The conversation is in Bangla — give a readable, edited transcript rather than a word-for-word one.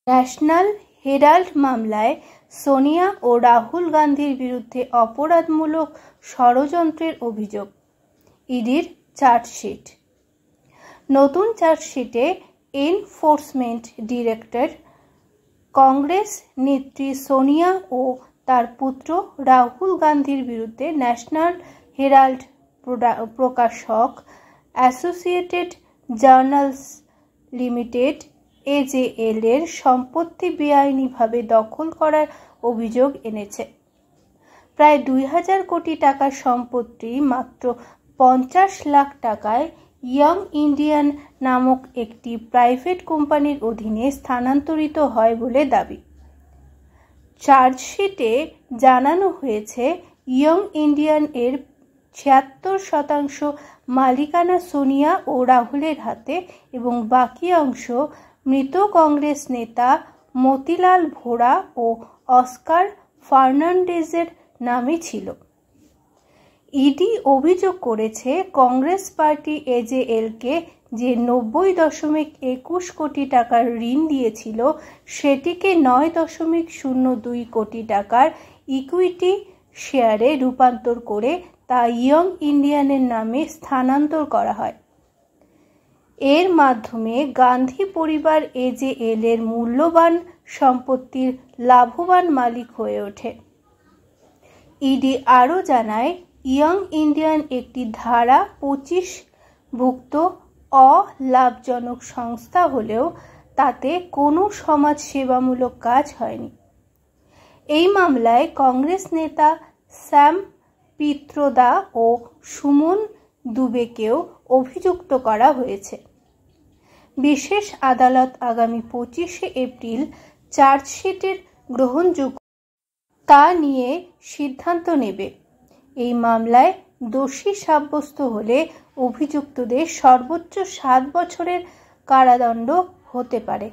ন্যাশনাল হেরাল্ড মামলায় সোনিয়া ও রাহুল গান্ধীর বিরুদ্ধে অপরাধমূলক ষড়যন্ত্রের অভিযোগ। ইডির চার্জশিট। নতুন চার্জশিটে এনফোর্সমেন্ট ডিরেক্টর কংগ্রেস নেত্রী সোনিয়া ও তার পুত্র রাহুল গান্ধীর বিরুদ্ধে ন্যাশনাল হেরাল্ড প্রকাশক অ্যাসোসিয়েটেড জার্নালস লিমিটেড AJL এর সম্পত্তি বেআইনিভাবে দখল করার অভিযোগ এনেছে। প্রায় 2000 কোটি টাকার সম্পত্তি মাত্র 50 লাখ টাকায় ইয়ং ইন্ডিয়ান নামক একটি প্রাইভেট কোম্পানির অধীনে স্থানান্তরিত হয় বলে দাবি। চার্জশিটে জানানো হয়েছে, ইয়ং ইন্ডিয়ান এর 76% মালিকানা সোনিয়া ও রাহুলের হাতে এবং বাকি অংশ মৃত কংগ্রেস নেতা মতিলাল ভোরা ও অস্কার ফার্নান্ডেজের নামে ছিল। ইডি অভিযোগ করেছে, কংগ্রেস পার্টি AJL-কে যে 90.21 কোটি টাকার ঋণ দিয়েছিল সেটিকে 9.02 কোটি টাকার ইকুইটি শেয়ারে রূপান্তর করে তা ইয়ং ইন্ডিয়ানের নামে স্থানান্তর করা হয়। এর মাধ্যমে গান্ধী পরিবার AJL এর মূল্যবান সম্পত্তির লাভবান মালিক হয়ে ওঠে। ইডি আরও জানায়, ইয়ং ইন্ডিয়ান একটি ধারা 25 ভুক্ত অলাভজনক সংস্থা হলেও তাতে কোনো সমাজসেবামূলক কাজ হয়নি। এই মামলায় কংগ্রেস নেতা শ্যাম পিত্রোদা ও সুমন দুবেকেও অভিযুক্ত করা হয়েছে। বিশেষ আদালত আগামী 25শে এপ্রিল চার্জশিটের গ্রহণযোগ্য তা নিয়ে সিদ্ধান্ত নেবে। এই মামলায় দোষী সাব্যস্ত হলে অভিযুক্তদের সর্বোচ্চ 7 বছরের কারাদণ্ড হতে পারে।